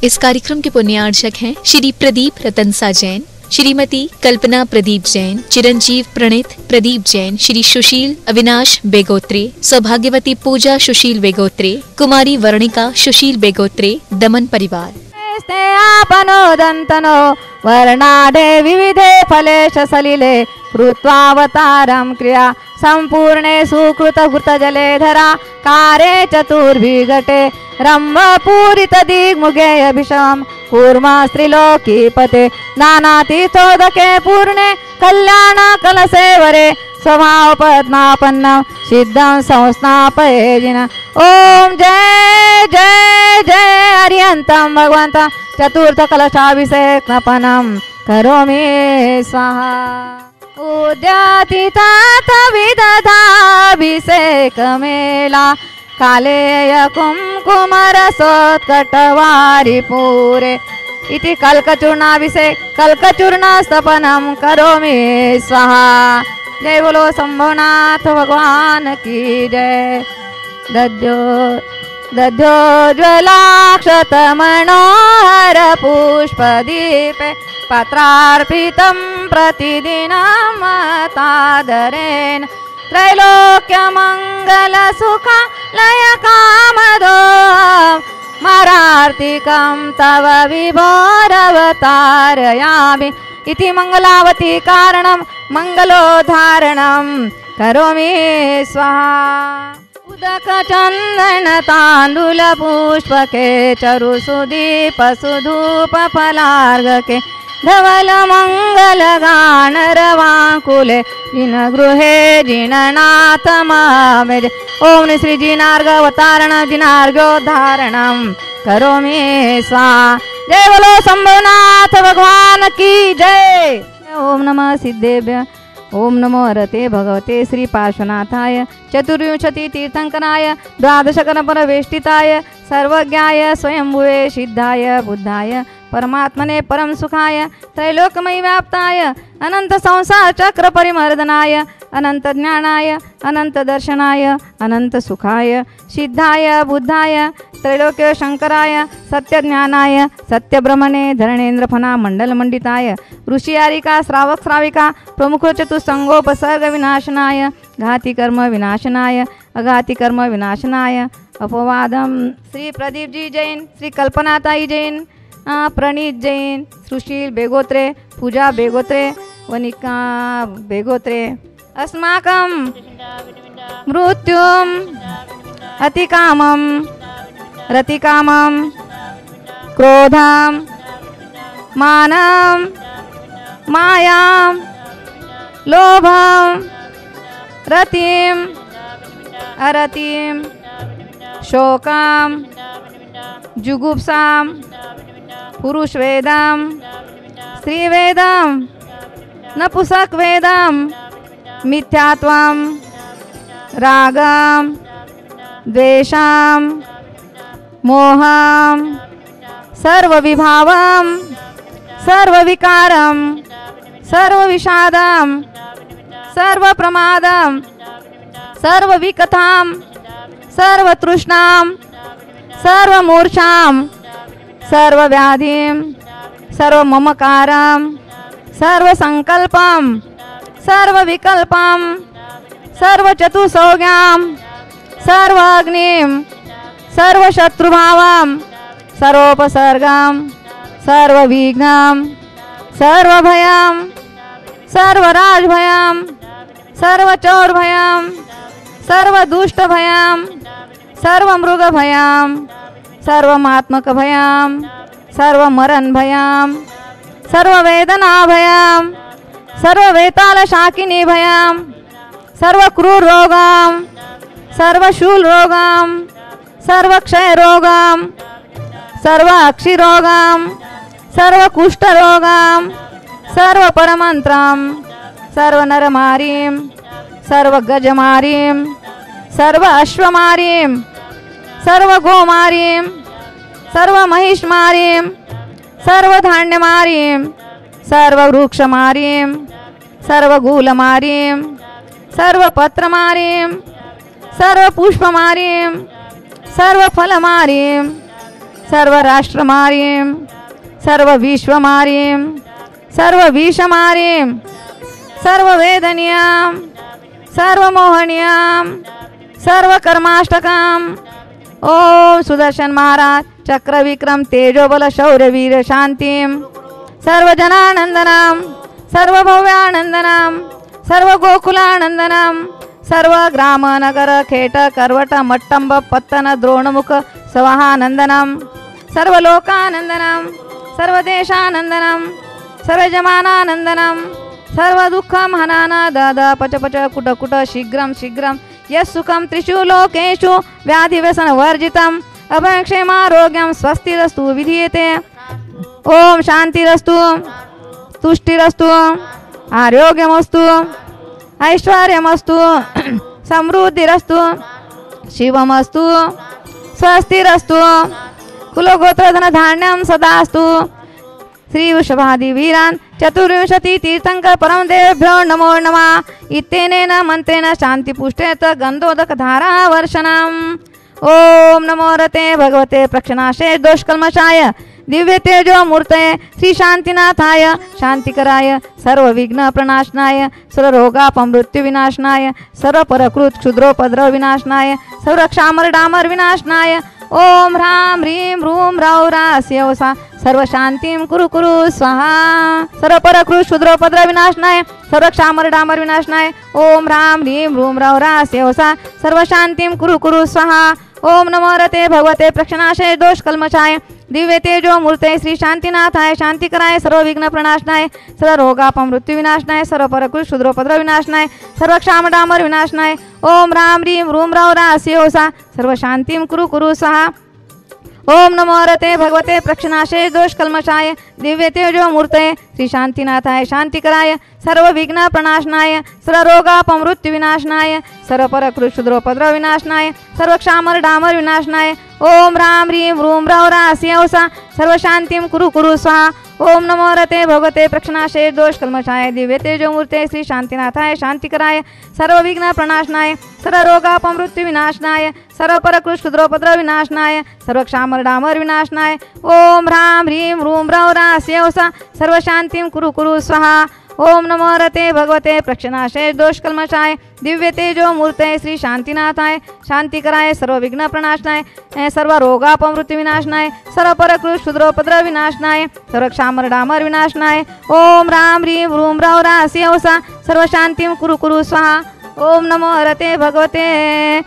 इस कार्यक्रम के पुण्यार्चक हैं श्री प्रदीप रतनसा जैन, श्रीमती कल्पना प्रदीप जैन, चिरंजीव प्रणीत प्रदीप जैन, श्री सुशील अविनाश बेगोत्रे, सौभाग्यवती पूजा सुशील बेगोत्रे, कुमारी वर्णिका सुशील बेगोत्रे, दमन परिवार। आपनो दंतनो वर्णाढे विविधे फलेश सलिले कृत्वावतारं क्रिया संपूर्णे सुकृत घृत जलेधरा कारे चतुर्भिघटे रम्भपूरित दिग्मुगे अभिषम कूर्मा स्त्रीलोकीपते नानातीर्थोदके पूर्णे कल्याण कलसेवरे स्वभाव पद्मापन्नम सिद्धं संस्नापयेजिन। ओम जय जय जय हरियंतं भगवन्तं चतुर्थ कलशाभिषेकनपनं करोमि स्वाहा। उद्यातितात विदधाभिषेकमेला कालेय कुंकुमरसोत्कटवारि पूरे इति कल्कचूर्णाभिषेक कल्कचूर्णस्तपनं करोमि स्वाहा। जय बोलो शंभुनाथ भगवान की जय। दध्योज्वलाक्षतमनोहर पुष्पदीपे पत्रार्पितं प्रतिदिनं तादरेण त्रैलोक्यमङ्गलसुखालयकामदो मरार्तिकं तव विभोरवतारयामि इति मंगलावती कारणं मंगलोद्धारणं करोमि स्वाहा। उदक चंदन तांडूल पुष्पके चरु सुदीप सुधूप फलार्घके धवल मंगल गान रवाकुले जिन गृहे जिननाथ मामेज। ओम श्री जिनार्घवतारण जिनार्घोद्धारणं करोमि स्वाहा। जय बोलो शंभुनाथ भगवान की जय। ओम नमः सिद्धेभ्य। ओम नमो हरते भगवते श्री पार्श्वनाथाय चतुर्विंशति तीर्थंकराय द्वादशकर्णपरवेष्टिताय सर्वज्ञाय स्वयंभुवे सिद्धाय बुद्धाय परमात्मने परम सुखाय त्रैलोकमयी व्याप्ताय अनंत संसार चक्र परिमर्दनाय अनंत ज्ञानाय अनंत दर्शनाय अनंत सुखाय सिद्धाय बुद्धाय त्रैलोक्य शंकराय सत्य ज्ञानाय सत्य ब्रह्मणे धरणेन्द्र फना मंडल मंडिताय ऋषियारिका श्रावक श्राविका प्रमुख चतुसंगोपसर्ग विनाशनाय घाती कर्म विनाशनाय अघाती कर्म विनाशनाय अपवादम। श्री प्रदीप जी जैन, श्री कल्पनाताई जैन, प्रणीत जैन, सुशील बेगोत्रे, पूजा बेगोत्रे, वनिका बेगोत्रे अस्माकं मृत्युम अतिकामं रतिकामं क्रोधं मानं मायां लोभं रतिं अरतिं शोकं जुगुप्सां पुरुषवेदं स्त्रीवेदं नपुंसकवेदं मिथ्यात्वं रागं द्वेषं मोहं सर्वविभावं सर्वविकारं सर्वविषादं सर्वप्रमादं सर्वविकथां सर्वतृष्णां सर्वमूर्छां सर्वव्याधिं सर्वममकारं सर्वसंकल्पं सर्वविकल्पं सर्वचतुसौज्ञां सर्वाग्निं सर्वशत्रुभावं सर्वोपसर्गं सर्वविघ्नं सर्वभयं सर्वराजभयं सर्वचोरभयं सर्वदुष्टभयं सर्वमृगभयं सर्वमात्मकभयं सर्वमरणभयं सर्ववेदनाभयं सर्ववेतालशाकिनीभयं सर्वक्रूररोगं सर्वशूलरोगं सर्वक्षयरोगं सर्वाक्षिरोगं सर्वकुष्ठरोगं सर्वपरमन्त्रं सर्वनरमारीं सर्वगजमारीं सर्व अश्वमारीं सर्वगोमारीं सर्वमहिषमारीं सर्वधान्यमारीं सर्ववृक्षमारीं सर्वगूलमारीं सर्वपत्रमारीं सर्व पुष्पमारीं सर्व फलमारीं सर्व राष्ट्रमारीं सर्व विश्वमारीं सर्व विषमारीं सर्व वेदनीयां सर्व मोहनीयां सर्व कर्माष्टकां। ओम सुदर्शन महाराज चक्र विक्रम तेजोबल शौर्य वीर शांतीं सर्व जनानंदनां सर्व भव्यानंदनां सर्व गोकुलानंदनां सर्व ग्राम नगर खेट करवट मट्टंब पत्तन द्रोणमुख सवाहानंदनां सर्व लोकानंदनां सर्व देशानंदनां सर्व जमानानंदनां सर्व दुःखं हनाना दद पच पच कुट कुट शीघ्रं शीघ्रं यस्सुखं त्रिषु लोकेषु व्याधिव्यसनवर्जितम् अभयक्षेमारोग्यं स्वस्तिरस्तु विधीयते। ओम शांतिरस्तु तुष्टिरस्तु आरोग्यमस्तु ऐश्वर्यमस्तु समृद्धिरस्तु शिवमस्तु स्वस्तिरस्तु कुलगोत्रधन धान्यं सदास्तु। श्री वृषभादि वीरान् चतुर्विंशति तीर्थंकर परम देवेभ्यो नमो नमः। इत्यनेन मंत्रेण शांतिपुष्टेत गंधोदक धारा वर्षणम्। ओम नमो रते भगवते प्रक्षणाशे दोषकल्मषाय दिव्य तेजो मूर्तये श्री शांतिनाथाय शांतिकराय सर्व विघ्न प्रणाशनाय सर्व रोगापमृत्यु विनाशनाय सर्व परकृत क्षुद्रोपद्रव विनाशनाय सर्व क्षामर डामर विनाशनाय ओम ह्रां ह्रीं ह्रूं ह्रौं ह्रास्यौसा सर्व शांतिं कुरु कुरु स्वाहा। सर्व परकृत क्षुद्रोपद्रव विनाशनाय सर्व क्षामर डामर विनाशनाय ओम ह्रां ह्रीं ह्रूं ह्रौं ह्रास्यौसा सर्व शांतिं कुरु कुरु स्वाहा। ओम नमो रते भगवते प्रक्षणाशय दोष कल्मषाय दिव्य तेजो मूर्ते श्री शांतिनाथाय शांतिकराय सर्व विघ्न प्रणाशनाय सर्व रोगापमृत्यु विनाशनाय सर्व परकृत क्षुद्रोपद्रव विनाशनाय सर्व क्षाम डामर विनाशनाय ओम ह्रां ह्रीं ह्रूं ह्रौं ह्रास्यौसा सर्व शांतिं कुरु कुरु स्वाहा। ओम नमो रते भगवते प्रक्षणाशे दोष कल्मषाय दिव्य तेजो मूर्ते श्री शांतिनाथाय शांतिकराय सर्व विघ्न प्रणाशनाय सर्व रोगापमृत्यु विनाशनाय सर्व परकृत क्षुद्रोपद्रव विनाशनाय सर्व क्षामर डामर विनाशनाय ओम ह्रां ह्रीं ह्रूं ह्रौं ह्रास्यौसा सर्व शांतिं कुरु कुरु स्वाहा। ओम नमो रते भगवते प्रक्षणाशे दोष कल्मषाय दिव्य तेजो मूर्ते श्री शांतिनाथाय शांतिकराय सर्व विघ्न प्रणाशनाय सर्व रोगापमृत्यु विनाशनाय सर्व परकृत क्षुद्रोपद्रव विनाशनाय सर्व क्षामर डामर विनाशनाय ओम ह्रां ह्रीं ह्रूं ह्रौं ह्रास्यौसा सर्व शांतिं कुरु कुरु स्वाहा। ओम नमो रते भगवते प्रक्षणाशे दोष कल्मषाय दिव्य तेजो मूर्ते श्री शांतिनाथाय शांतिकराय सर्व विघ्न प्रणाशनाय सर्व रोगापमृत्यु विनाशनाय सर्व परकृत क्षुद्रोपद्रव विनाशनाय सर्व क्षामर डामर विनाशनाय ओम ह्रां ह्रीं ह्रूं ह्रौं ह्रास्यौसा सर्व शांतिं कुरु कुरु स्वाहा। ओम नमो रते भगवते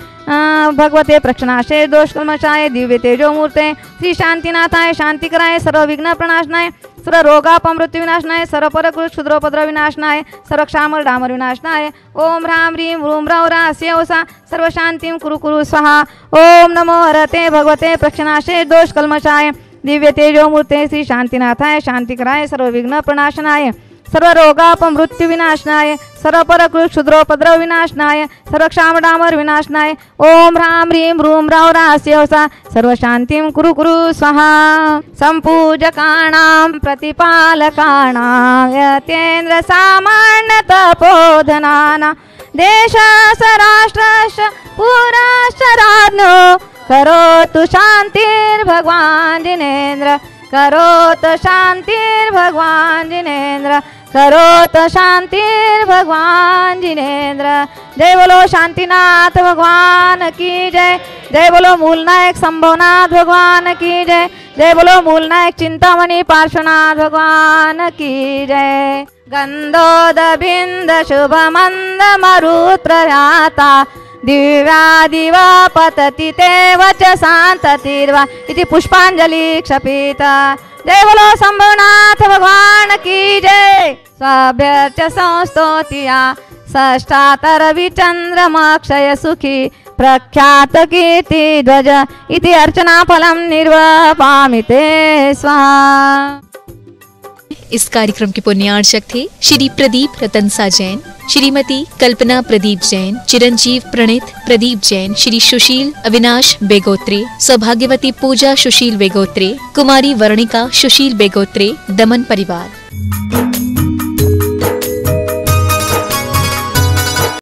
प्रक्षणाशे दोष कल्मषाय दिव्य तेजो मूर्ते श्री शांतिनाथाय शांतिकराय सर्व विघ्न प्रणाशनाय सर्व रोगापमृत्यु विनाशनाय सर्व परकृत क्षुद्रोपद्रव विनाशनाय सर्व क्षामर डामर विनाशनाय ओम ह्रां ह्रीं ह्रूं ह्रौं ह्रास्यौसा सर्व शांतिं कुरु कुरु स्वाहा। ओम नमो रते भगवते प्रक्षणाशे दोष कल्मषाय दिव्य तेजो मूर्ते श्री शांतिनाथाय शांतिकराय सर्व विघ्न प्रणाशनाय सर्व रोगापमृत्यु विनाशनाय सर्व परकृत क्षुद्रोपद्रव विनाशनाय सर्व क्षाम डामर विनाशनाय ओम ह्रां ह्रीं ह्रूं ह्रौं ह्रास्यौसा सर्व शांतिं कुरु कुरु स्वाहा। संपूजकानां प्रतिपालकानां यतेन्द्र सामान्य तपोधनानां देशस्य राष्ट्रस्य पुरश्च राज्ञो करोतु शान्तिर्भगवान् जिनेन्द्र करोतु शान्तिर्भगवान् जिनेन्द्र करोतु शान्तिर्भगवान् जिनेन्द्र। जय बोलो शांतिनाथ भगवान की जय। जय बोलो मूलनायक संभवनाथ भगवान की जय। जय बोलो मूलनायक चिंतामणि पार्श्वनाथ भगवान की जय। गंधोदबिंद शुभ मंद मरुत्प्रयाता दिव्या दिवा पतति ते वच शांततिर्वा इति पुष्पांजलि क्षपिता। जय बोलो संभवनाथ भगवान की जय। स्वाभ्यर्च संस्तोतिया षष्ठातर विचंद्रमक्षय सुखी प्रख्यात कीर्ति ध्वज इति अर्चना फलम निर्वपामि ते स्वाहा। इस कार्यक्रम के पुण्यार्चक थे श्री प्रदीप रतनसा जैन, श्रीमती कल्पना प्रदीप जैन, चिरंजीव प्रणित प्रदीप जैन, श्री सुशील अविनाश बेगोत्रे, सौभाग्यवती पूजा सुशील बेगोत्रे, कुमारी वर्णिका सुशील बेगोत्रे, दमन परिवार।